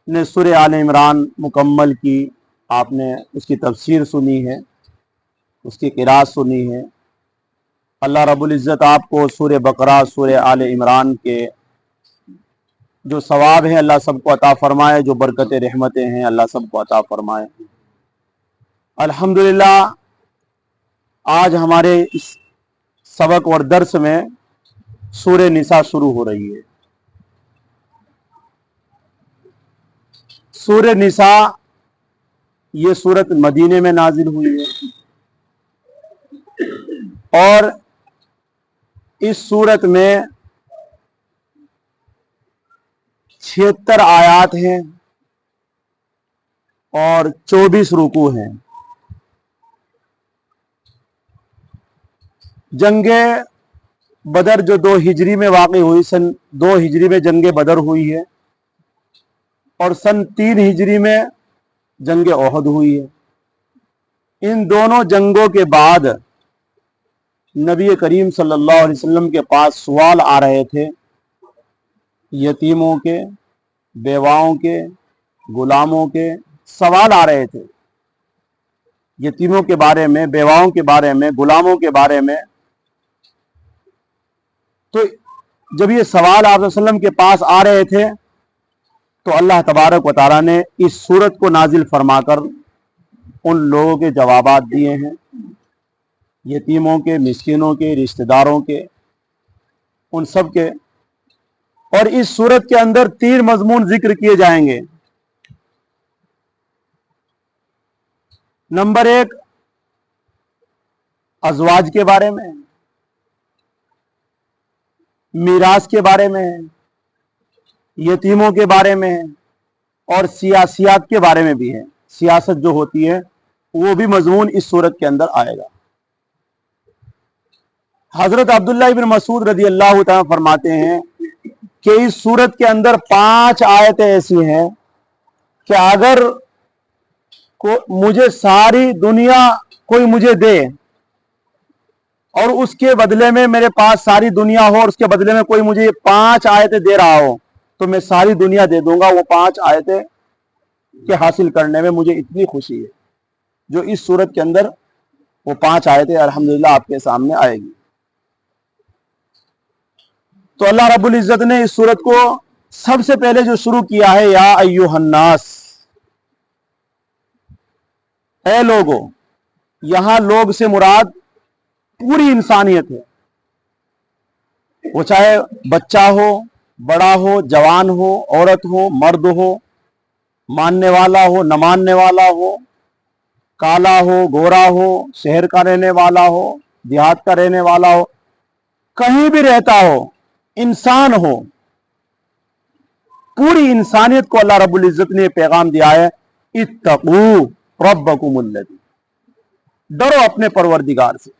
ने सूरह आल इमरान मुकम्मल की, आपने उसकी तफसीर सुनी है, उसकी क़िराअत सुनी है। अल्लाह रब्बुल इज़्ज़त आपको सूरह बकरा, सूरह आल इमरान के जो सवाब है अल्लाह सबको अता फरमाए, जो बरकत रहमतें हैं अल्लाह सबको अता फरमाए। अल्हम्दुलिल्लाह, आज हमारे इस सबक और दर्स में सूरह निसा शुरू हो रही है। सूरह निसा ये सूरत मदीने में नाजिल हुई है और इस सूरत में 76 आयात हैं और 24 रुकू हैं। जंगे बदर जो 2 हिजरी में वाक़ई हुई, सन 2 हिजरी में जंगे बदर हुई है और सन 3 हिजरी में जंगे ओहद हुई है। इन दोनों जंगों के बाद नबी करीम सल्लल्लाहु अलैहि वसल्लम के पास सवाल आ रहे थे यतीमों के, बेवाओं के, गुलामों के सवाल आ रहे थे। यतीमों के बारे में, बेवाओं के बारे में, गुलामों के बारे में। तो जब ये सवाल आप वसल्लम के पास आ रहे थे तो अल्लाह तबारक व तआला ने इस सूरत को नाजिल फरमाकर उन लोगों के जवाबात दिए हैं, यतीमों के, मिस्किनों के, रिश्तेदारों के, उन सब के। और इस सूरत के अंदर 3 मजमून जिक्र किए जाएंगे। नंबर 1 अज़वाज के बारे में, मीरास के बारे में, यतीमों के बारे में और सियासियात के बारे में भी है। सियासत जो होती है वो भी मजमून इस सूरत के अंदर आएगा। हजरत अब्दुल्ला इब्न मसूद रज़ी अल्लाह तआला फरमाते हैं कि इस सूरत के अंदर 5 आयतें ऐसी हैं कि अगर मुझे सारी दुनिया कोई मुझे दे और उसके बदले में मेरे पास सारी दुनिया हो और उसके बदले में कोई मुझे 5 आयतें दे रहा हो तो मैं सारी दुनिया दे दूंगा। वो 5 आयतें के हासिल करने में मुझे इतनी खुशी है। जो इस सूरत के अंदर वो 5 आयतें अल्हम्दुलिल्लाह आपके सामने आएगी। तो अल्लाह रब्बुल इज़्ज़त ने इस सूरत को सबसे पहले जो शुरू किया है, या अय्युहन्नास, ऐ लोगो। यहां लोग से मुराद पूरी इंसानियत है। वो चाहे बच्चा हो, बड़ा हो, जवान हो, औरत हो, मर्द हो, मानने वाला हो, न मानने वाला हो, काला हो, गोरा हो, शहर का रहने वाला हो, देहात का रहने वाला हो, कहीं भी रहता हो, इंसान हो, पूरी इंसानियत को अल्लाह रब्बुल इज़्ज़त ने पैगाम दिया है, इत्तकू रब्बकुमुल्लज़ी, डरो अपने परवरदिगार से।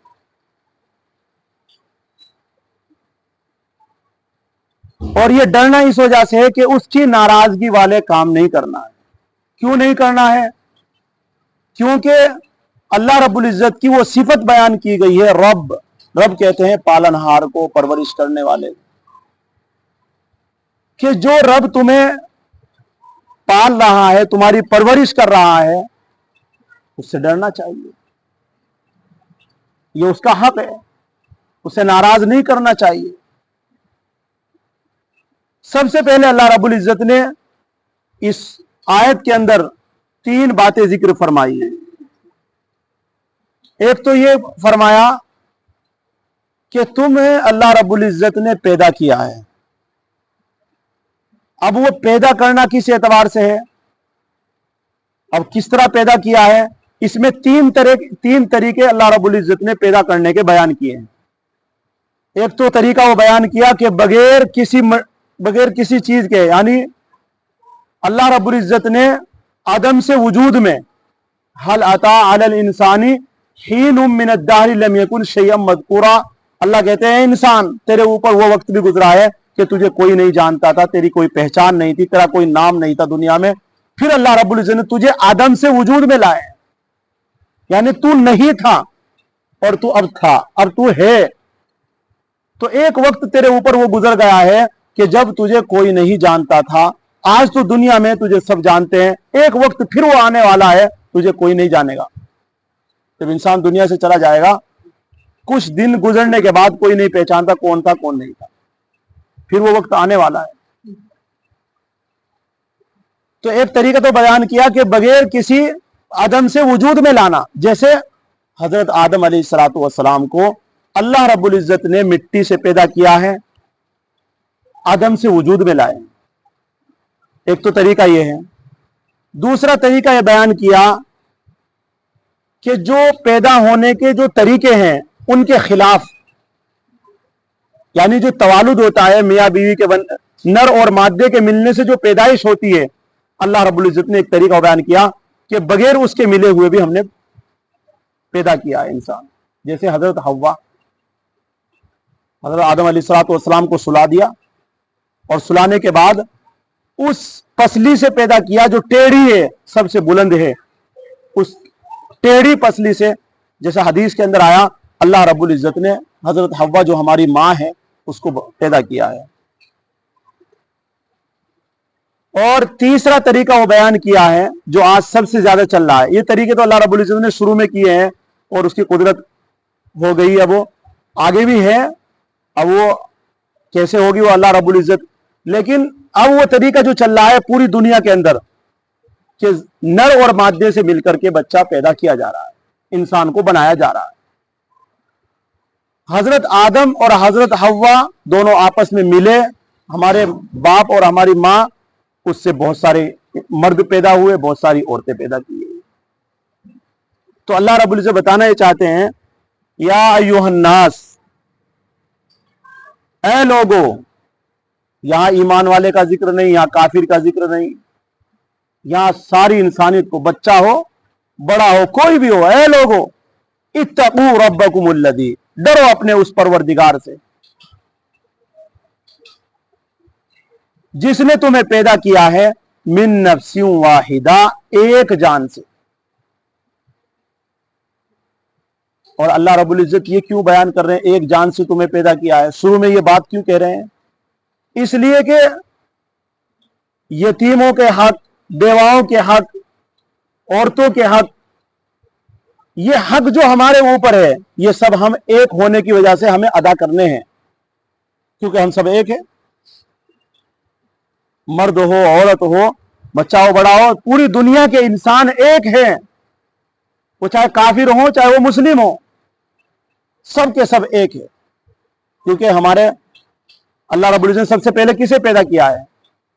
और ये डरना इस वजह से है कि उसकी नाराजगी वाले काम नहीं करना है। क्यों नहीं करना है? क्योंकि अल्लाह रब्बुल इज़्ज़त की वो सिफत बयान की गई है, रब। रब कहते हैं पालनहार को, परवरिश करने वाले, कि जो रब तुम्हें पाल रहा है, तुम्हारी परवरिश कर रहा है, उससे डरना चाहिए। ये उसका हक है, उसे नाराज नहीं करना चाहिए। सबसे पहले अल्लाह रब्बुल इज़्ज़त ने इस आयत के अंदर 3 बातें जिक्र फरमाई हैं। एक तो ये फरमाया कि तुम्हें अल्लाह रब्बुल इज़्ज़त ने पैदा किया है। अब वो पैदा करना किस एतबार से है, अब किस तरह पैदा किया है, इसमें 3 तरीके अल्लाह रब्बुल इज़्ज़त ने पैदा करने के बयान किए हैं। एक तो तरीका वो बयान किया कि बगैर किसी चीज के, यानी अल्लाह रब्बुल इज़्ज़त ने आदम से वजूद में, हल अता अलल इंसानी हीनुम मिनद दाहरि लम यकुन शैय्अम मज़कूरा। अल्लाह कहते हैं इंसान, तेरे ऊपर वो वक्त भी गुजरा है कि तुझे कोई नहीं जानता था, तेरी कोई पहचान नहीं थी, तेरा कोई नाम नहीं था दुनिया में। फिर अल्लाह रब्बुल इज़्ज़त ने तुझे आदम से वजूद में लाए, यानी तू नहीं था और तू अब था, अब तू है। तो एक वक्त तेरे ऊपर वो गुजर गया है कि जब तुझे कोई नहीं जानता था, आज तो दुनिया में तुझे सब जानते हैं, एक वक्त फिर वो आने वाला है, तुझे कोई नहीं जानेगा। जब इंसान दुनिया से चला जाएगा, कुछ दिन गुजरने के बाद कोई नहीं पहचानता कौन था कौन नहीं था, फिर वो वक्त आने वाला है। तो एक तरीका तो बयान किया कि बगैर किसी आदम से वजूद में लाना, जैसे हजरत आदम अलैहिस्सलातु वस्सलाम को अल्लाह रब्बुल इज्जत ने मिट्टी से पैदा किया है, आदम से वजूद में लाए। एक तो तरीका यह है। दूसरा तरीका यह बयान किया कि जो पैदा होने के जो तरीके हैं उनके खिलाफ, यानी जो तवालुद होता है मियाँ बीवी के नर और मादे के मिलने से जो पैदाइश होती है, अल्लाह रब्बुल इज्जत ने एक तरीका बयान किया कि बगैर उसके मिले हुए भी हमने पैदा किया है इंसान। जैसे हजरत हव्वा, हजरत आदम अलैहिस्सलातु वस्सलाम को सुला दिया और सुलाने के बाद उस पसली से पैदा किया जो टेढ़ी है, सबसे बुलंद है, उस टेढ़ी पसली से, जैसे हदीस के अंदर आया, अल्लाह रब्बुल इज्जत ने हजरत हव्वा जो हमारी माँ है उसको पैदा किया है। और तीसरा तरीका वो बयान किया है जो आज सबसे ज्यादा चल रहा है। ये तरीके तो अल्लाह रब्बुल इज्जत ने शुरू में किए हैं और उसकी कुदरत हो गई है, वो आगे भी है, अब वो कैसे होगी वो अल्लाह रब्बुल इज्जत। लेकिन अब वो तरीका जो चल रहा है पूरी दुनिया के अंदर कि नर और मादे से मिलकर के बच्चा पैदा किया जा रहा है, इंसान को बनाया जा रहा है। हजरत आदम और हजरत हव्वा दोनों आपस में मिले, हमारे बाप और हमारी माँ, उससे बहुत सारे मर्द पैदा हुए, बहुत सारी औरतें पैदा की गई। तो अल्लाह रब्बुल इज्जत बताना ये चाहते हैं, या अय्युहन्नास, ऐ लोगो, यहां ईमान वाले का जिक्र नहीं, यहां काफिर का जिक्र नहीं, यहां सारी इंसानियत को, बच्चा हो बड़ा हो कोई भी हो, ऐ लोगो, इत्तकू रब्बकुमुल्लज़ी, डरो अपने उस परवरदिगार से जिसने तुम्हें पैदा किया है, मिन नफ्सिन वाहिदा, एक जान से। और अल्लाह रब्बुल इज्जत ये क्यों बयान कर रहे हैं, एक जान से तुम्हें पैदा किया है, शुरू में ये बात क्यों कह रहे हैं? इसलिए कि यतीमों के हक, बेवाओं के हक, औरतों के हक, ये हक जो हमारे ऊपर है, ये सब हम एक होने की वजह से हमें अदा करने हैं, क्योंकि हम सब एक हैं। मर्द हो, औरत हो, बच्चा हो, बड़ा हो, पूरी दुनिया के इंसान एक हैं, वो चाहे काफिर हो चाहे वो मुस्लिम हो, सब के सब एक है। क्योंकि हमारे अल्लाह रब्बुल इज्जत ने सबसे पहले किसे पैदा किया है?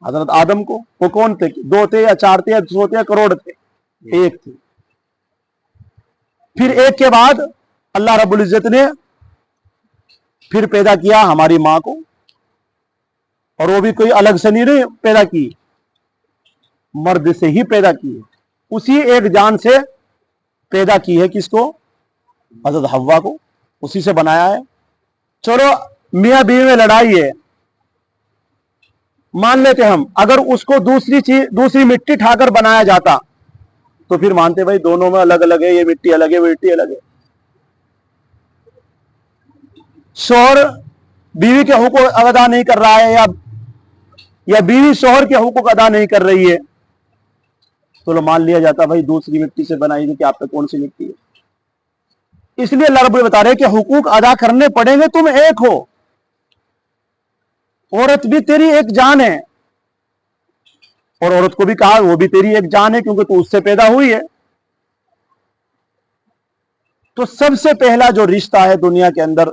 हजरत आदम को। वो कौन थे? 2 थे या 4 थे या 100 थे या करोड़ थे? एक थे। फिर एक के बाद अल्लाह रब्बुल इज्जत ने फिर पैदा किया हमारी मां को, और वो भी कोई अलग से नहीं पैदा की, मर्द से ही पैदा की है, उसी एक जान से पैदा की है। किसको? हजरत हव्वा को, उसी से बनाया है। चलो मियां बीवी में लड़ाई है, मान लेते हम, अगर उसको दूसरी मिट्टी ठाकर बनाया जाता तो फिर मानते भाई दोनों में अलग अलग है, ये मिट्टी अलग है, वो मिट्टी अलग है। शौहर बीवी के हुकूक अदा नहीं कर रहा है, या बीवी शौहर के हुकूक अदा नहीं कर रही है, तो मान लिया जाता भाई दूसरी मिट्टी से बनाई थी, कि आप पे कौन सी मिट्टी है। इसलिए अल्लाह रब्बुल बता रहे हैं कि हुकूक अदा करने पड़ेंगे, तुम एक हो, औरत भी तेरी एक जान है, और औरत को भी कहा वो भी तेरी एक जान है, क्योंकि तू उससे पैदा हुई है। तो सबसे पहला जो रिश्ता है दुनिया के अंदर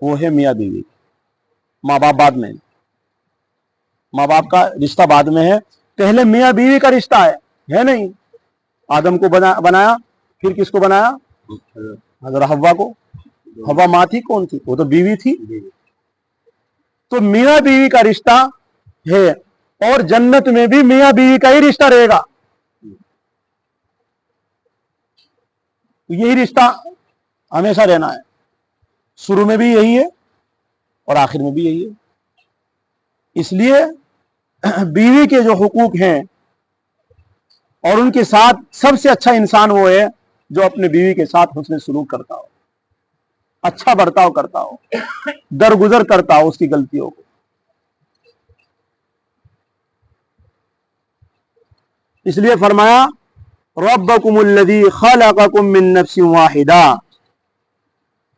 वो है मियां बीवी। माँ बाप बाद में, माँ बाप का रिश्ता बाद में है, पहले मियां बीवी का रिश्ता है नहीं। आदम को बनाया, फिर किसको बनाया? हजरत हव्वा को। हव्वा माँ थी, कौन थी? वो तो बीवी थी। तो मियां बीवी का रिश्ता है, और जन्नत में भी मियां बीवी का ही रिश्ता रहेगा। यही रिश्ता हमेशा रहना है, शुरू में भी यही है और आखिर में भी यही है। इसलिए बीवी के जो हुकूक हैं, और उनके साथ सबसे अच्छा इंसान वो है जो अपने बीवी के साथ हुस्न सलूक करता हो, अच्छा बर्ताव करता हो, दरगुजर करता हो उसकी गलतियों को। اس لیے فرمایا ربکم الذی خلقکم من نفس واحدہ،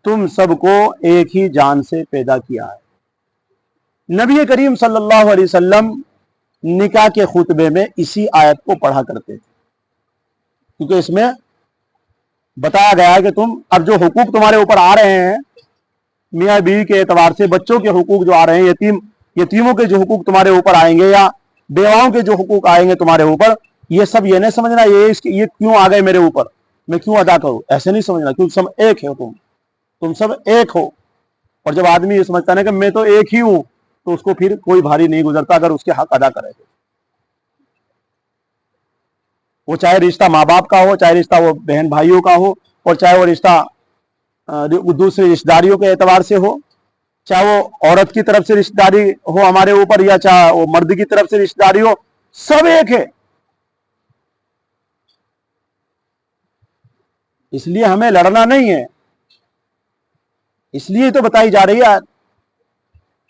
تم سب کو ایک ہی جان سے پیدا کیا ہے۔ نبی کریم صلی اللہ علیہ وسلم نکاح کے خطبے میں اسی آیت کو پڑھا کرتے تھے، کیونکہ اس میں بتایا گیا ہے کہ تم اب جو حقوق تمہارے اوپر آ رہے ہیں میاں بیوی کے اعتبار سے، بچوں کے حقوق جو آ رہے ہیں، یتیموں کے جو حقوق تمہارے اوپر آئیں گے یا بیواؤں کے جو حقوق آئیں گے تمہارے اوپر، یہ سب یہ نہیں سمجھنا یہ کیوں آ گئے میرے اوپر، میں کیوں ادا کروں، ایسے نہیں سمجھنا، کیونکہ سب ایک ہے، تم سب ایک ہو۔ اور جب آدمی یہ سمجھتا ہے کہ میں تو ایک ہی ہوں، تو اس کو پھر کوئی بھاری نہیں گزرتا اگر اس کے حق ادا کرے، وہ چاہے رشتہ ماں باپ کا ہو، چاہے رشتہ وہ بہن بھائیوں کا ہو، اور چاہے وہ رشتہ دوسری رشتہ داریوں کے اعتبار سے ہو، چاہے وہ عورت کی طرف سے رشتہ داری ہو ہمارے اوپر یا چاہے وہ مرد کی طرف سے رشتہ داری ہو، سب ایک ہے۔ اس لیے ہمیں لڑنا نہیں ہے، اس لیے تو بتائی جا رہی ہے،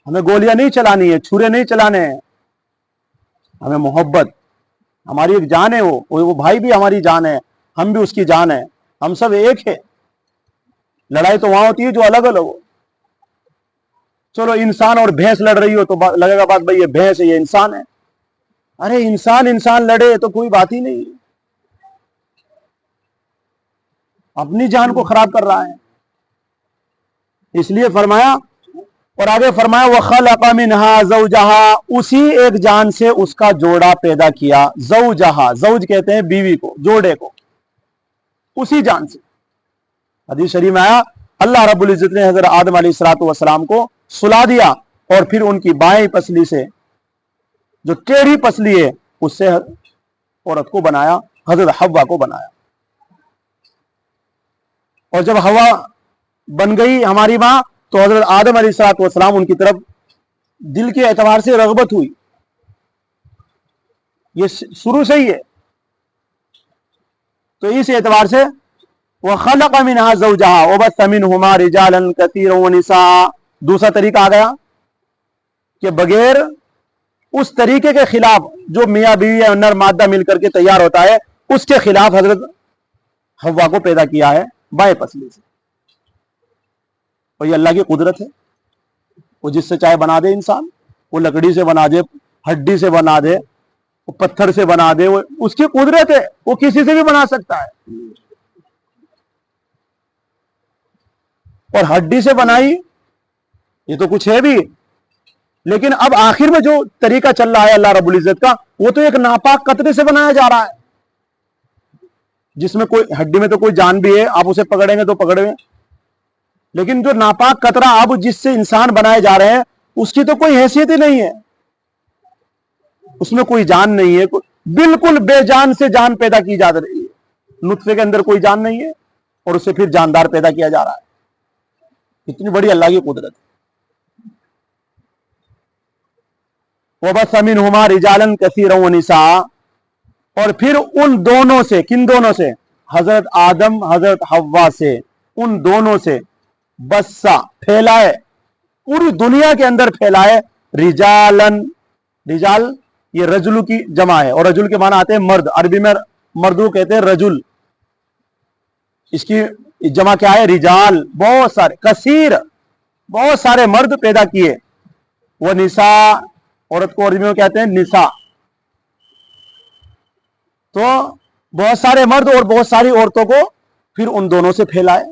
ہمیں گولیاں نہیں چلانی ہے، چھرے نہیں چلانے ہیں، ہمیں محبت، ہماری ایک جان ہے، وہ بھائی بھی ہماری جان ہے، ہم بھی اس کی جان ہے، ہم سب ایک ہے۔ لڑائی تو وہاں ہوتی ہے جو الگ الگ ہو۔ چلو انسان اور بھینس لڑ رہی ہو تو لگے گا بات بھائی یہ بھینس ہے یہ انسان ہے، ارے انسان لڑے تو کوئی بات ہی نہیں، اپنی جان کو خراب کر رہا ہے۔ اس لیے فرمایا، اور آگے فرمایا وَخَلَقَ مِنْهَا زَوْجَهَا، اسی ایک جان سے اس کا جوڑا پیدا کیا، زوجہا، زوج کہتے ہیں بیوی کو، جوڑے کو، اسی جان سے۔ حدیث شریف میں آیا اللہ رب العزت نے حضرت آدم علیہ السلام کو سلا دیا، اور پھر ان کی بائیں پسلی سے جو ٹیڑھی پسلی ہے اس سے عورت کو بنایا، حضرت حوا کو بنایا، اور جب حوا بن گئی ہماری ماں تو حضرت آدم علیہ السلام ان کی طرف دل کے اعتبار سے رغبت ہوئی، یہ شروع سے ہی ہے، تو اس اعتبار سے وَخَلَقَ مِنْهَا زَوْجَهَا وَبَثَّ مِنْهُمَا رِجَالًا كَثِيرًا وَنِسَاءً۔ دوسرا طریقہ آ گیا کہ بغیر اس طریقے کے خلاف جو میاں بیوی یا نر مادہ مل کر کے تیار ہوتا ہے، اس کے خلاف حضرت حوا کو پیدا کیا ہے بائیں پسلی سے، اور یہ اللہ کی قدرت ہے، وہ جس سے چاہے بنا دے انسان، وہ لکڑی سے بنا دے، ہڈی سے بنا دے، وہ پتھر سے بنا دے، وہ اس کی قدرت ہے، وہ کسی سے بھی بنا سکتا ہے، اور ہڈی سے بنائی یہ تو کچھ ہے بھی، لیکن اب آخر میں جو طریقہ چل رہا ہے اللہ رب العزت کا، وہ تو ایک ناپاک قطرے سے بنایا جا رہا ہے، جس میں کوئی ہڈی میں تو کوئی جان بھی ہے، آپ اسے پکڑیں گے تو پکڑیں گے، لیکن جو ناپاک قطرہ اب جس سے انسان بنائے جا رہے ہیں اس کی تو کوئی حیثیت ہی نہیں ہے، اس میں کوئی جان نہیں ہے، بالکل بے جان سے جان پیدا کی جا رہی ہے، نطفے کے اندر کوئی جان نہیں ہے اور اسے پھر جاندار پیدا کیا جا رہا ہے، اتنی بڑی اللہ کی قدرت ہے۔ وَبَثَّ مِنْهُمَا رِجَالًا كَثِيرًا وَنِسَاءً، اور پھر ان دونوں سے، کن دونوں سے؟ حضرت آدم حضرت حوا سے، ان دونوں سے بسا، پھیلائے، پوری دنیا کے اندر پھیلائے، رجالن، رجال یہ رجل کی جمع ہے، اور رجل کے معنی آتے ہیں مرد، عربی میں مردوں کہتے ہیں رجل، اس کی جمع کیا ہے؟ رجال، بہت سارے، کثیر، بہت سارے مرد پیدا کیے، وہ نساء، عورت کو عربی میں کہتے ہیں نساء، تو بہت سارے مرد اور بہت ساری عورتوں کو پھر ان دونوں سے پھیلائے،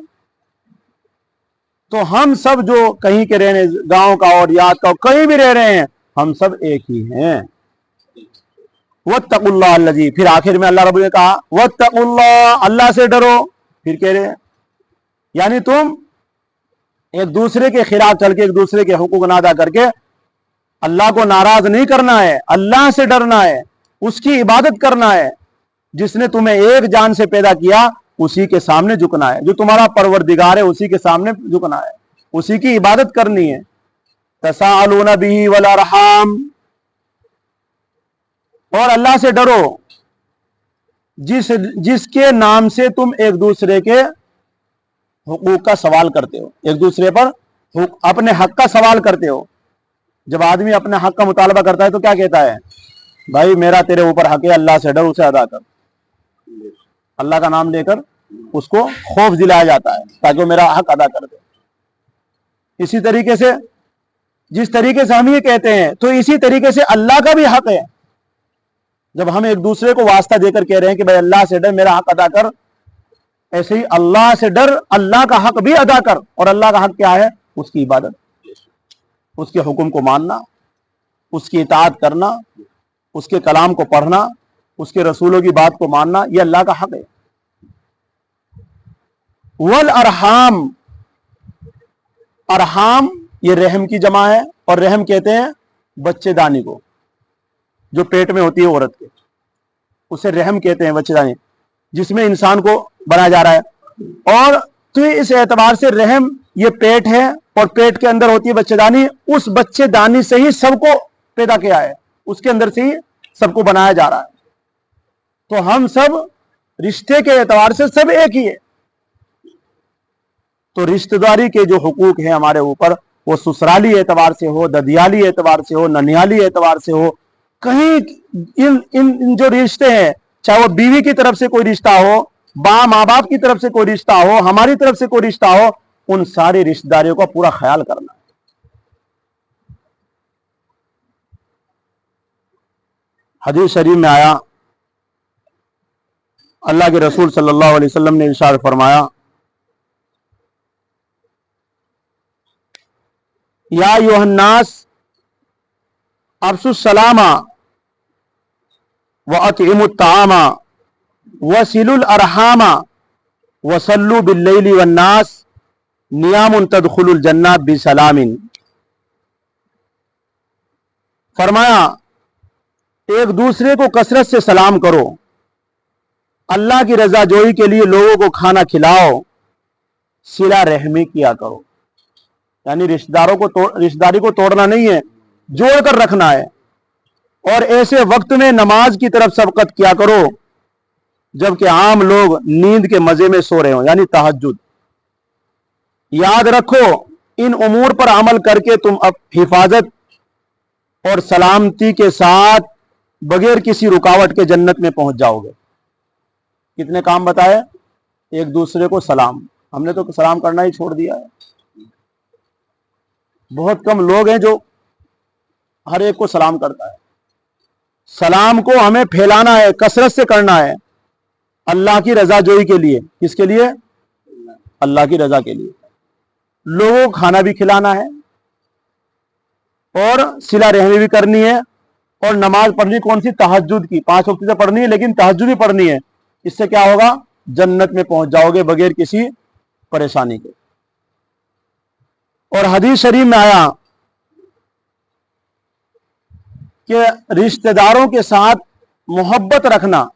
تو ہم سب جو کہیں کے رہنے، گاؤں کا اور دیہات کا، کہیں بھی رہ رہے ہیں، ہم سب ایک ہی ہیں۔ وَاتَّقُوا اللَّهَ الَّذِي، پھر آخر میں اللہ رب نے کہا وَاتَّقُوا اللَّهَ، اللہ سے ڈرو، پھر کہہ رہے ہیں یعنی تم ایک دوسرے کے خلاف چل کے، ایک دوسرے کے حقوق نہ ادا کر کے اللہ کو ناراض نہیں کرنا ہے، اللہ سے ڈرنا ہے، اس کی عبادت کرنا ہے، جس نے تمہیں ایک جان سے پیدا کیا اسی کے سامنے جھکنا ہے، جو تمہارا پروردگار ہے اسی کے سامنے جھکنا ہے، اسی کی عبادت کرنی ہے۔ تساءلون به والارحام، اور اللہ سے ڈرو جس کے نام سے تم ایک دوسرے کے حقوق کا سوال کرتے ہو، ایک دوسرے پر اپنے حق کا سوال کرتے ہو۔ جب آدمی اپنے حق کا مطالبہ کرتا ہے تو کیا کہتا ہے؟ भाई मेरा तेरे ऊपर हक है, अल्लाह से डर, उसे अदा कर। अल्लाह का नाम लेकर उसको खौफ दिलाया जाता है ताकि वो मेरा हक अदा कर दे। इसी तरीके से जिस तरीके से हम ये कहते हैं, तो इसी तरीके से अल्लाह का भी हक है। जब हम एक दूसरे को वास्ता देकर कह रहे हैं कि भाई अल्लाह से डर, मेरा हक अदा कर, ऐसे ही अल्लाह से डर, अल्लाह का हक भी अदा कर। और अल्लाह का हक क्या है? उसकी इबादत, उसके हुक्म को मानना, उसकी इताअत करना, उसके कलाम को पढ़ना, उसके रसूलों की बात को मानना, यह अल्लाह का हक है। वल अरहाम, अरहाम ये रहम की जमा है, और रहम कहते हैं बच्चेदानी को, जो पेट में होती है औरत के, उसे रहम कहते हैं, बच्चेदानी, जिसमें इंसान को बनाया जा रहा है। और तो इस एतबार से रहम ये पेट है, और पेट के अंदर होती है बच्चेदानी। उस बच्चेदानी से ही सबको पैदा किया है, उसके अंदर से ही सबको बनाया जा रहा है। तो हम सब रिश्ते के एतबार से सब एक ही है। तो रिश्तेदारी के जो हुकूक है हमारे ऊपर, वो ससुराली एतबार से हो, ददियाली एतबार से हो, ननियाली एतबार से हो, कहीं इन जो रिश्ते हैं, चाहे वो बीवी की तरफ से कोई रिश्ता हो, माँ बाप की तरफ से कोई रिश्ता हो, हमारी तरफ से कोई रिश्ता हो, उन सारी रिश्तेदारियों का पूरा ख्याल करना है। हदीस शरीफ में आया, अल्लाह के रसूल सल्लल्लाहु अलैहि वसल्लम ने इरशाद फरमाया, या युहन्नास अफ्सुस सलामा व अतइमुत तामा व सिलुल अरहामा व सल्लु बिल्लैलि वन्नास नियामुन तदखुलुल जन्नह बिसलामिन। फरमाया, एक दूसरे को कसरत से सलाम करो, अल्लाह की रजा जोई के लिए लोगों को खाना खिलाओ, सिला रहमी किया करो। यानी रिश्तेदारी को तोड़ना नहीं है, जोड़ कर रखना है। और ऐसे वक्त में नमाज की तरफ सबकत किया करो जबकि आम लोग नींद के मजे में सो रहे हो, यानी तहज्जुद। याद रखो, इन उमूर पर अमल करके तुम अब हिफाजत और सलामती के साथ बगैर किसी रुकावट के जन्नत में पहुंच जाओगे। कितने काम बताए? एक दूसरे को सलाम, हमने तो सलाम करना ही छोड़ दिया है। बहुत कम लोग हैं जो हर एक को सलाम करता है। सलाम को हमें फैलाना है, कसरत से करना है, अल्लाह की रजा जोई के लिए। किसके लिए? अल्लाह की रजा के लिए। लोगों को खाना भी खिलाना है, और सिला रहमी भी करनी है, और नमाज पढ़नी कौन सी? तहज्जुद की, 5 वक्त से पढ़नी है, लेकिन तहज्जुद भी पढ़नी है। इससे क्या होगा? जन्नत में पहुंच जाओगे बगैर किसी परेशानी के। और हदीस शरीफ में आया कि रिश्तेदारों के साथ मोहब्बत रखना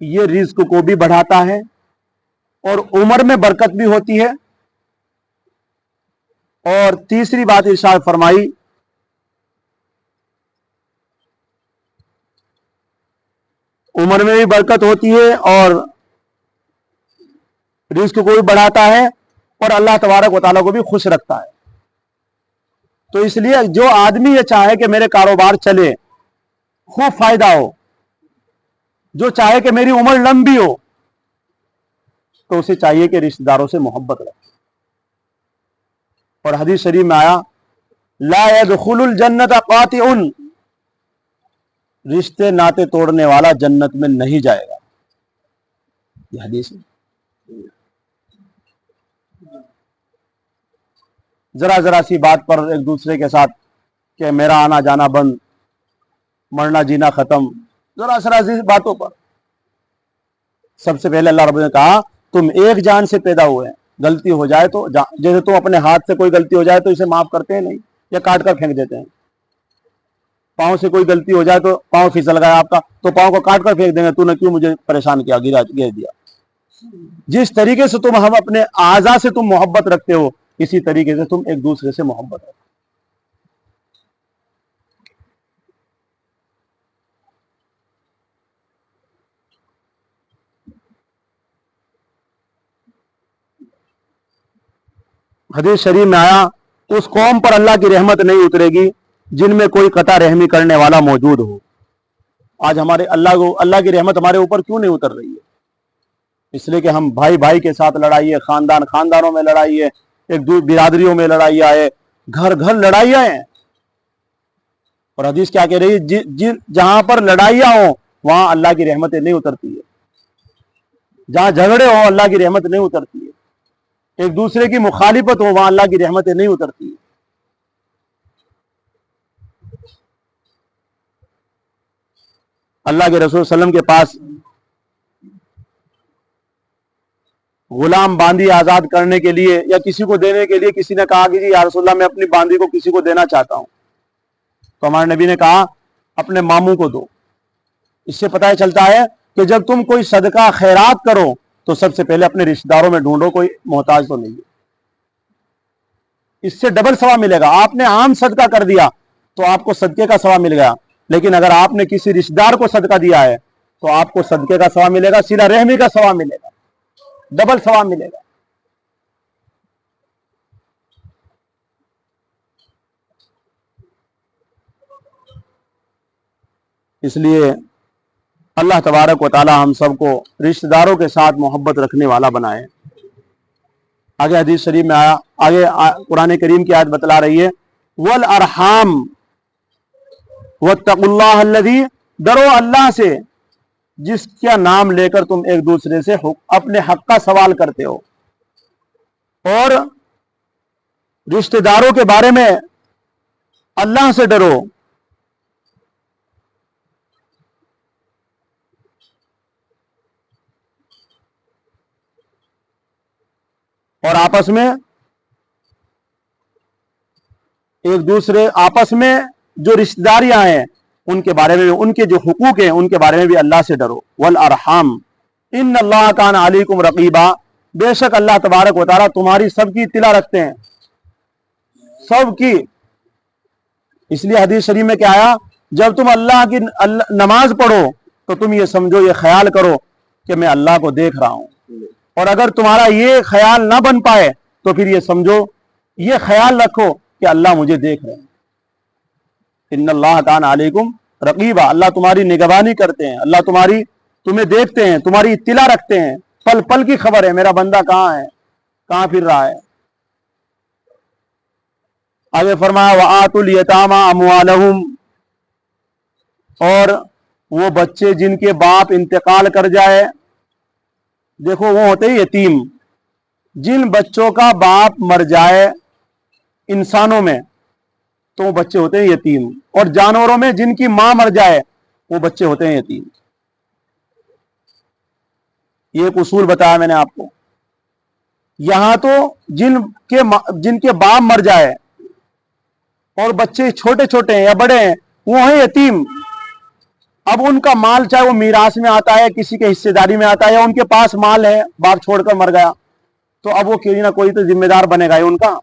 ये रिज्क को भी बढ़ाता है, और उम्र में बरकत भी होती है। और तीसरी बात इरशाद फरमाई, उम्र में भी बरकत होती है और रिज्क को भी बढ़ाता है, और अल्लाह तबारक व तआला को भी खुश रखता है। तो इसलिए जो आदमी ये चाहे कि मेरे कारोबार चले, खूब फायदा हो, जो चाहे कि मेरी उम्र लंबी हो, तो उसे चाहिए कि रिश्तेदारों से मोहब्बत रखे। और हदीस शरीफ में आया, ला यदखुलुल जन्नत कातिउन, रिश्ते नाते तोड़ने वाला जन्नत में नहीं जाएगा। यह हदीस है। जरा जरा सी बात पर एक दूसरे के साथ कि मेरा आना जाना बंद, मरना जीना खत्म, जरा जरा सी बातों पर। सबसे पहले अल्लाह रब्बुल ने कहा, तुम एक जान से पैदा हुए हैं, गलती हो जाए तो, जैसे तुम अपने हाथ से कोई गलती हो जाए तो इसे माफ करते हैं नहीं, या काट कर फेंक देते हैं। पांव से कोई गलती हो जाए तो, पांव फिसल गया आपका, तो पांव को काट कर फेंक देंगे, तूने क्यों मुझे परेशान किया, गिर दिया। जिस तरीके से तुम हम अपने आज़ा से तुम मोहब्बत रखते हो, इसी तरीके से तुम एक दूसरे से मोहब्बत रखो। हदीस शरीफ में आया, उस कौम पर अल्लाह की रहमत नहीं उतरेगी जिन में कोई कता रहमी करने वाला मौजूद हो। आज हमारे अल्लाह की रहमत हमारे ऊपर क्यों नहीं उतर रही है? इसलिए कि हम भाई भाई के साथ लड़ाई है, खानदान खानदानों में लड़ाई है, एक दूसरी बिरादरियों में लड़ाइयाँ है, घर घर लड़ाइयाँ हैं। और हदीस क्या कह रही है? जहां पर लड़ाइयाँ हो वहां अल्लाह की रहमतें नहीं उतरती है। जहां झगड़े हो अल्लाह की रहमत नहीं उतरती है। एक दूसरे की मुखालिफत हो वहां अल्लाह की रहमतें नहीं उतरती है। अल्लाह के रसूल सल्लम के पास गुलाम बांदी आजाद करने के लिए या किसी को देने के लिए किसी ने कहा कि जी या रसूलल्लाह मैं अपनी बांदी को किसी को देना चाहता हूं। तो हमारे नबी ने कहा अपने मामू को दो। इससे पता चलता है कि जब तुम कोई सदका खैरात करो तो सबसे पहले अपने रिश्तेदारों में ढूंढो, कोई मोहताज तो नहीं है। इससे डबल सवाब मिलेगा। आपने आम सदका कर दिया तो आपको सदके का सवाब मिल गया, लेकिन अगर आपने किसी रिश्तेदार को सदका दिया है तो आपको सदके का सवाब मिलेगा, सिला रहमी का सवाब मिलेगा, डबल सवाब मिलेगा। इसलिए अल्लाह तबारक व तआला हम सबको रिश्तेदारों के साथ मोहब्बत रखने वाला बनाए। आगे हदीस शरीफ में आया, आगे कुरान करीम की आयत बतला रही है, वल अरहाम वत्तकुल्लाह अल्लज़ी, डरो अल्लाह से जिसका नाम लेकर तुम एक दूसरे से अपने हक का सवाल करते हो। और रिश्तेदारों के बारे में अल्लाह से डरो। और आपस में एक दूसरे आपस में जो रिश्तेदारियां हैं उनके बारे में, उनके जो हुकूक हैं उनके बारे में भी अल्लाह से डरो। वल अरहाम इन्नल्लाह कान अलैकुम रकीबा, बेशक अल्लाह तबारक व तआला तुम्हारी सबकी इत्तिला रखते हैं, सबकी। इसलिए हदीस शरीफ में क्या आया, जब तुम अल्लाह की नमाज पढ़ो तो तुम ये समझो, ये ख्याल करो कि मैं अल्लाह को देख रहा हूं। और अगर तुम्हारा ये ख्याल ना बन पाए तो फिर ये समझो, ये ख्याल रखो कि अल्लाह मुझे देख रहे हैं। इन्नल्लाह कान अलैकुम रकीबा, अल्लाह तुम्हारी निगरानी करते हैं, अल्लाह तुम्हें देखते हैं, तुम्हारी इत्तिला रखते हैं, पल पल की खबर है मेरा बंदा कहां है, कहां फिर रहा है। आगे फरमाया वआतुल यतामा अमवालहुम, और वो बच्चे जिनके बाप इंतकाल कर जाए, देखो वो होते हैं यतीम, जिन बच्चों का बाप मर जाए इंसानों में तो वो बच्चे होते हैं यतीम, और जानवरों में जिनकी मां मर जाए वो बच्चे होते हैं यतीम। ये एक उसूल बताया मैंने आपको। यहां तो जिनके बाप मर जाए और बच्चे छोटे छोटे हैं या बड़े हैं वो हैं यतीम। अब उनका माल चाहे वो मीरास में आता है, किसी के हिस्सेदारी में आता है, या उनके पास माल है, बाप छोड़कर मर गया, तो अब वो कोई ना कोई तो जिम्मेदार बनेगा ही, उनका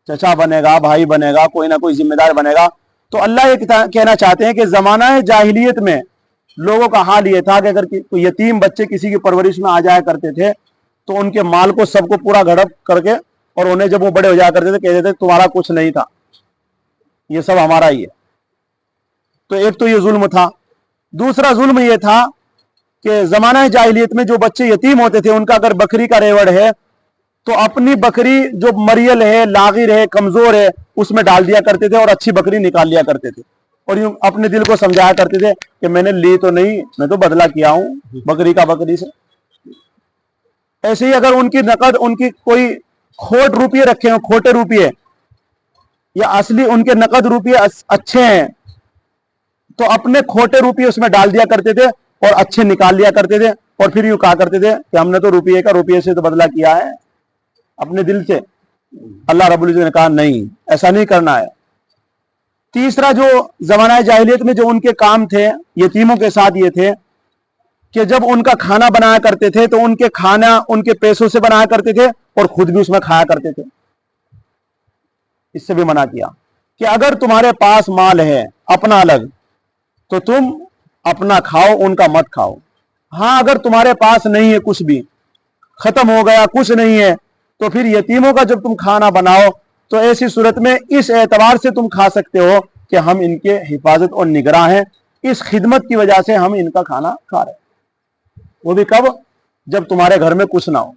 चचा बनेगा, भाई बनेगा, कोई ना कोई जिम्मेदार बनेगा। तो अल्लाह ये कहना चाहते हैं कि जमाना जाहिलियत में लोगों का हाल ये था कि अगर कोई यतीम बच्चे किसी की परवरिश में आ जाया करते थे तो उनके माल को सबको पूरा घड़प करके, और उन्हें जब वो बड़े हो जाया करते थे कहते थे तुम्हारा कुछ नहीं था, ये सब हमारा ही है। तो एक तो ये जुल्म था। दूसरा जुल्म ये था कि जमाना जाहिलियत में जो बच्चे यतीम होते थे उनका अगर बकरी का रेवड़ है तो अपनी बकरी जो मरियल है, लागिर है, कमजोर है, उसमें डाल दिया करते थे और अच्छी बकरी निकाल लिया करते थे, और यूं अपने दिल को समझाया करते थे कि मैंने ली तो नहीं, मैं तो बदला किया हूं बकरी का बकरी से। ऐसे ही अगर उनकी कोई खोट रुपये रखे हो, खोटे रुपये, या असली उनके नकद रुपये अच्छे हैं तो अपने खोटे रुपये उसमें डाल दिया करते थे और अच्छे निकाल लिया करते थे, और फिर यूं कहा करते थे कि हमने तो रुपये से तो बदला किया है अपने दिल से। अल्लाह रब्बुल इज्जत ने कहा नहीं, ऐसा नहीं करना है। तीसरा जो जमाना जाहिलियत में जो उनके काम थे यतीमों के साथ ये थे कि जब उनका खाना बनाया करते थे तो उनके खाना उनके पैसों से बनाया करते थे और खुद भी उसमें खाया करते थे। इससे भी मना किया कि अगर तुम्हारे पास माल है अपना अलग तो तुम अपना खाओ, उनका मत खाओ। हां, अगर तुम्हारे पास नहीं है, कुछ भी खत्म हो गया, कुछ नहीं है, तो फिर यतीमों का जब तुम खाना बनाओ تو ایسی صورت میں اس اعتبار سے تم کھا سکتے ہو کہ ہم ان کے حفاظت اور نگراں ہیں، اس خدمت کی وجہ سے ہم ان کا کھانا کھا رہے ہیں، وہ بھی کب؟ جب تمہارے گھر میں کچھ نہ ہو۔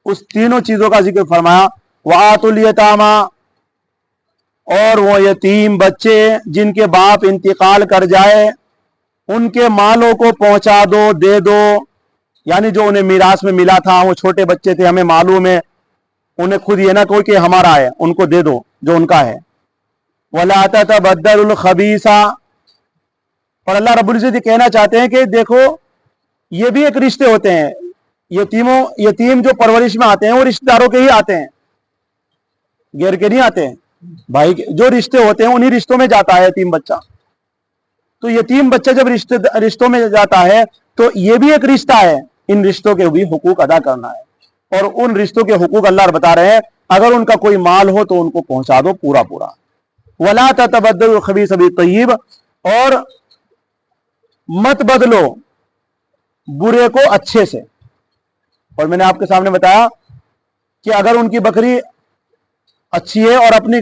اس تینوں چیزوں کا ذکر فرمایا۔ وَآتُوا الْيَتَامَى، اور وہ یتیم بچے جن کے باپ انتقال کر جائے، ان کے مالوں کو پہنچا دو، دے دو، یعنی جو انہیں میراث میں ملا تھا، وہ چھوٹے بچے تھے، ہمیں معلوم ہے، انہیں خود یہ نہ کوئی کہ ہمارا ہے، ان کو دے دو جو ان کا ہے۔ وَلَا تَتَبَدَّلُوا الْخَبِيثَ، اور اللہ رب العزت یہ کہنا چاہتے ہیں کہ دیکھو یہ بھی ایک رشتے ہوتے ہیں، یتیم جو پرورش میں آتے ہیں وہ رشتہ داروں کے ہی آتے ہیں، غیر کے نہیں آتے ہیں، بھائی جو رشتے ہوتے ہیں انہی رشتوں میں جاتا ہے یتیم بچہ۔ تو یتیم بچہ جب رشتوں میں جاتا ہے تو یہ بھی ایک رشتہ ہے، ان رشتوں کے بھی حقوق ادا کرنا ہے، اور ان رشتوں کے حقوق اللہ بتا رہے ہیں اگر ان کا کوئی مال ہو تو ان کو پہنچا دو پورا پورا۔ وَلَا تَتَبَدَّلُوا الْخَبِيثَ بِالطَّيِّبِ، اور مت بدلو برے کو اچھے سے۔ اور میں نے آپ کے سامنے بتایا کہ اگر ان کی بکری اچھی ہے اور اپنی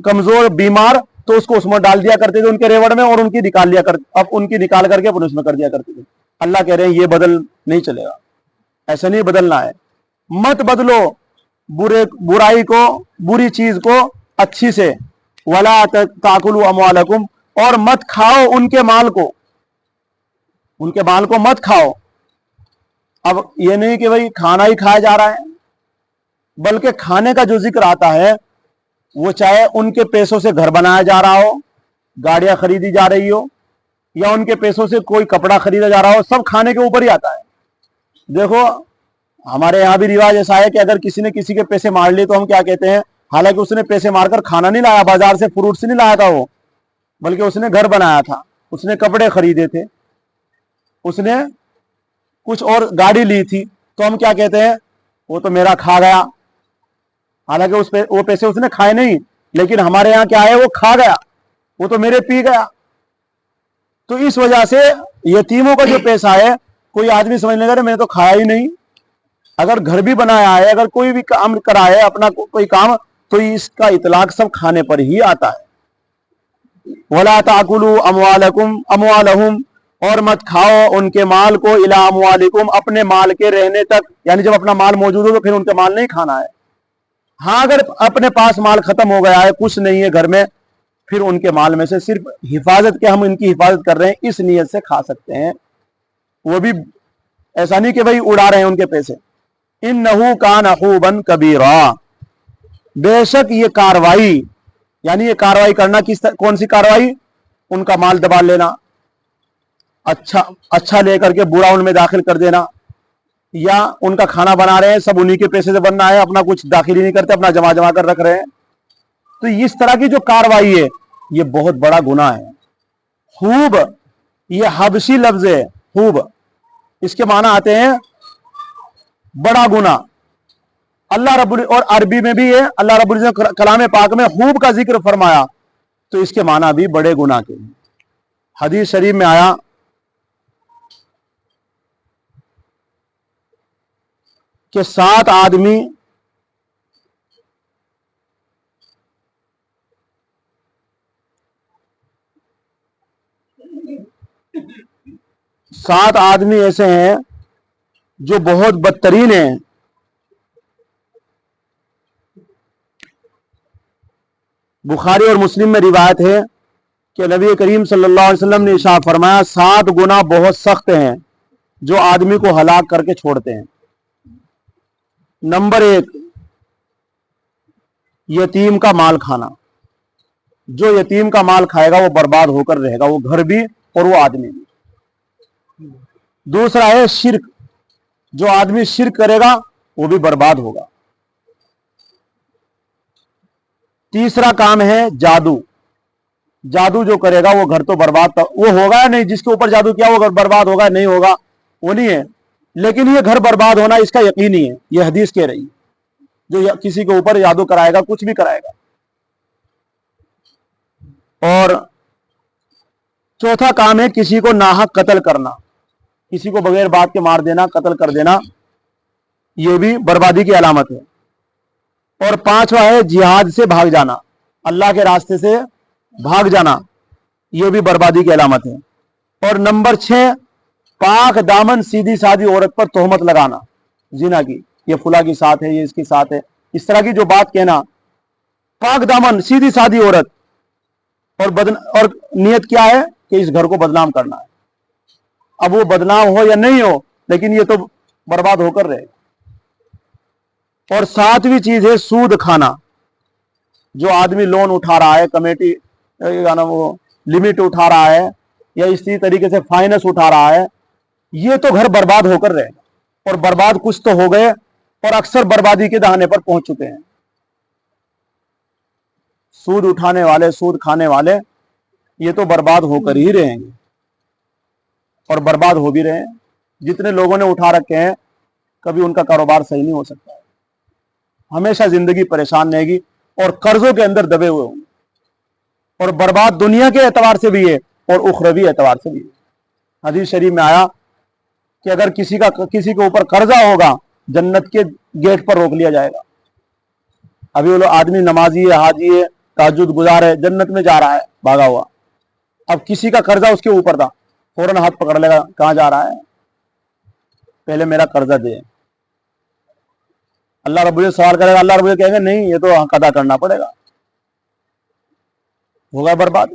کمزور بیمار تو اس کو اس میں ڈال دیا کرتے تھے ان کے ریوڑ میں، اور ان کی نکال لیا کرتے، اب ان کی نکال کر کے اپنے اس میں کر دیا کرتے تھے۔ اللہ کہہ رہے ہیں یہ بدل نہیں چلے گا، ایسا نہیں بدلنا ہے، مت بدلو برائی کو، بری چیز کو اچھی سے۔ وَلَا تَأْكُلُوا أَمْوَالَكُمْ، اور مت کھاؤ ان کے مال کو، ان کے مال کو مت کھاؤ۔ اب یہ نہیں کہ بھئی کھانا ہی کھایا جا رہا ہے، بلکہ کھانے کا جو ذکر آتا ہے وہ چاہے ان کے پیسوں سے گھر بنایا جا رہا ہو، گاڑیاں خریدی جا رہی ہو، یا ان کے پیسوں سے کوئی کپڑا خریدا جا رہا ہو، سب کھانے کے اوپر ہی آتا ہے۔ دیکھو ہمارے یہاں بھی رواج ایسا ہے کہ اگر کسی نے کسی کے پیسے مار لیے تو ہم کیا کہتے ہیں، حالانکہ اس نے پیسے مار کر کھانا نہیں لایا، بازار سے فروٹ سے نہیں لایا تھا وہ، بلکہ اس نے گھر بنایا تھا، اس نے کپڑے خریدے تھے، اس نے کچھ اور گاڑی لی تھی، تو ہم کیا کہتے ہیں، وہ تو میرا کھا گیا، حالانکہ وہ پیسے اس نے کھائے نہیں، لیکن ہمارے یہاں کیا ہے، وہ کھا گیا، وہ تو میرے پی گیا۔ تو اس وجہ سے یتیموں کا جو پیسہ ہے کوئی آدمی سمجھ لے گا میں نے تو کھایا ہی نہیں، اگر گھر بھی بنایا ہے، اگر کوئی بھی کام کرا ہے اپنا کوئی کام، تو اس کا اطلاق سب کھانے پر ہی آتا ہے۔ وَلَا تَأْكُلُوا أَمْوَالَهُمْ، اور مت کھاؤ ان کے مال کو، اِلَىٰ أَمْوَالِكُمْ، اپنے مال کے رہنے تک، یعنی جب اپنا مال موجود ہو تو پھر ان کے مال نہیں کھانا ہے۔ ہاں اگر اپنے پاس مال ختم ہو گیا ہے، کچھ نہیں ہے گھر میں، پھر ان کے مال میں سے صرف حفاظت کے، ہم ان کی حفاظت کر رہے ہیں اس نیت سے کھا سکتے ہیں، وہ بھی ایسا نہیں کہ بھئی اڑا رہے ہیں ان کے پیسے۔ إِنَّهُ كَانَ حُوبًا كَبِيرًا، بے شک یہ کاروائی، یعنی یہ کاروائی کرنا کون سی کاروائی؟ ان کا مال دبا لینا، اچھا لے کر کے برا ان میں داخل کر دینا، یا ان کا کھانا بنا رہے ہیں سب انہی کے پیسے سے بننا ہے، اپنا کچھ داخل ہی نہیں کرتے، اپنا جمع کر رکھ رہے ہیں، تو اس طرح کی جو کاروائی ہے یہ بہت بڑا گناہ ہے۔ خوب یہ حبشی لفظ ہے، خوب، اس کے معنی آتے ہیں بڑا گناہ۔ اللہ رب اور عربی میں بھی ہے، اللہ رب العزت نے کلام پاک میں خوب کا ذکر فرمایا تو اس کے معنی بھی بڑے گناہ کے ہیں۔ حدیث شریف میں آیا کہ 7 آدمی ایسے ہیں جو بہت بدترین ہیں، بخاری اور مسلم میں روایت ہے کہ نبی کریم صلی اللہ علیہ وسلم نے ارشاد فرمایا 7 گناہ بہت سخت ہیں جو آدمی کو ہلاک کر کے چھوڑتے ہیں۔ نمبر 1، یتیم کا مال کھانا، جو یتیم کا مال کھائے گا وہ برباد ہو کر رہے گا، وہ گھر بھی اور وہ آدمی بھی۔ دوسرا ہے شرک، جو آدمی شرک کرے گا وہ بھی برباد ہوگا۔ تیسرا کام ہے جادو جو کرے گا وہ گھر تو برباد، وہ ہوگا یا نہیں، جس کے اوپر جادو کیا وہ گھر برباد ہوگا نہیں ہوگا وہ نہیں ہے، لیکن یہ گھر برباد ہونا اس کا یقینی ہے، یہ حدیث کہہ رہی ہے، جو کسی کے اوپر جادو کرائے گا کچھ بھی کرائے گا۔ اور چوتھا کام ہے کسی کو ناحق قتل کرنا، کسی کو بغیر بات کے مار دینا، قتل کر دینا، یہ بھی بربادی کی علامت ہے۔ और पांचवा है जिहाद से भाग जाना, अल्लाह के रास्ते से भाग जाना, यह भी बर्बादी की अलामत है। और नंबर 6, पाक दामन सीधी सादी औरत पर तोहमत लगाना जिना की, ये फुला की साथ है, ये इसके साथ है, इस तरह की जो बात कहना, पाक दामन सीधी सादी औरत, और नियत क्या है कि इस घर को बदनाम करना है। अब वो बदनाम हो या नहीं हो, लेकिन ये तो बर्बाद होकर रहेगा। और 7वीं चीज है सूद खाना। जो आदमी लोन उठा रहा है, कमेटी वो लिमिट उठा रहा है, या इसी तरीके से फाइनेंस उठा रहा है, ये तो घर बर्बाद होकर रहेगा। और बर्बाद कुछ तो हो गए, और अक्सर बर्बादी के दहाने पर पहुंच चुके हैं। सूद उठाने वाले, सूद खाने वाले, ये तो बर्बाद होकर ही रहेंगे, और बर्बाद हो भी रहे हैं। जितने लोगों ने उठा रखे हैं, कभी उनका कारोबार सही नहीं हो सकता है, हमेशा जिंदगी परेशान रहेगी, और कर्जों के अंदर दबे हुए होंगे, और बर्बाद दुनिया के एतबार से भी है और उखरवी एतबार से भी है। हदीस शरीफ में आया कि अगर किसी के ऊपर कर्जा होगा, जन्नत के गेट पर रोक लिया जाएगा। अभी वो आदमी नमाजी है, हाजी है, ताजुद गुजार है, जन्नत में जा रहा है भागा हुआ। अब किसी का कर्जा उसके ऊपर था, फौरन हाथ पकड़ लेगा, कहां जा रहा है, पहले मेरा कर्जा दे। अल्लाह रब्बुल इज्जत सवाल करेगा, अल्लाह रब्बुल इज्जत कहेंगे नहीं, ये तो हक अदा करना पड़ेगा। होगा बर्बाद,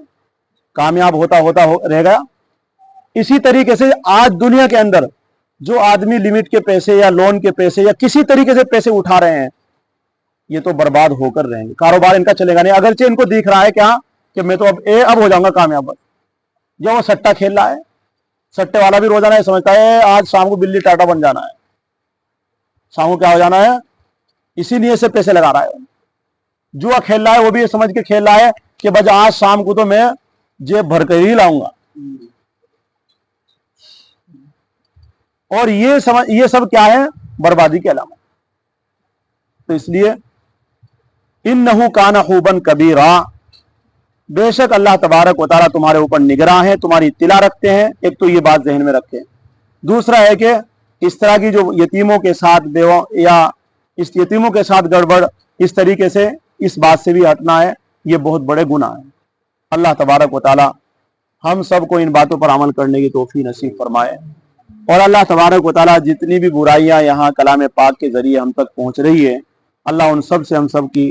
कामयाब होता होता रह गया। इसी तरीके से आज दुनिया के अंदर जो आदमी लिमिट के पैसे या लोन के पैसे या किसी तरीके से पैसे उठा रहे हैं, ये तो बर्बाद होकर रहेंगे, कारोबार इनका चलेगा नहीं। अगरचे इनको दिख रहा है क्या कि मैं तो अब हो जाऊंगा कामयाब। जब वो सट्टा खेल रहा है, सट्टे वाला भी रोजाना ये समझता है आज शाम को बिल्ली टाटा बन जाना है, शाम को क्या हो जाना है, इसी नियत से पैसे लगा रहा है। जुआ खेल रहा है, वो भी ये समझ के खेल रहा है कि बस आज शाम को तो मैं जेब भर कर ही लाऊंगा। और ये सब क्या है, बर्बादी के अलामत। तो इसलिए इन्नहु काना खूबन कबीरा, बेशक अल्लाह तबारक व तआला तुम्हारे ऊपर निगरां है, तुम्हारी इत्तिला रखते हैं। एक तो ये बात जहन में रखें। दूसरा है कि इस तरह की जो यतीमों के साथ या इस यतीमों के साथ गड़बड़, इस तरीके से इस बात से भी हटना है, ये बहुत बड़े गुनाह है। अल्लाह तबारक व तआला हम सबको इन बातों पर अमल करने की तौफीक नसीब फरमाए। और अल्लाह तबारक व तआला जितनी भी बुराइयां यहाँ कलाम पाक के जरिए हम तक पहुंच रही है, अल्लाह उन सब से हम सब की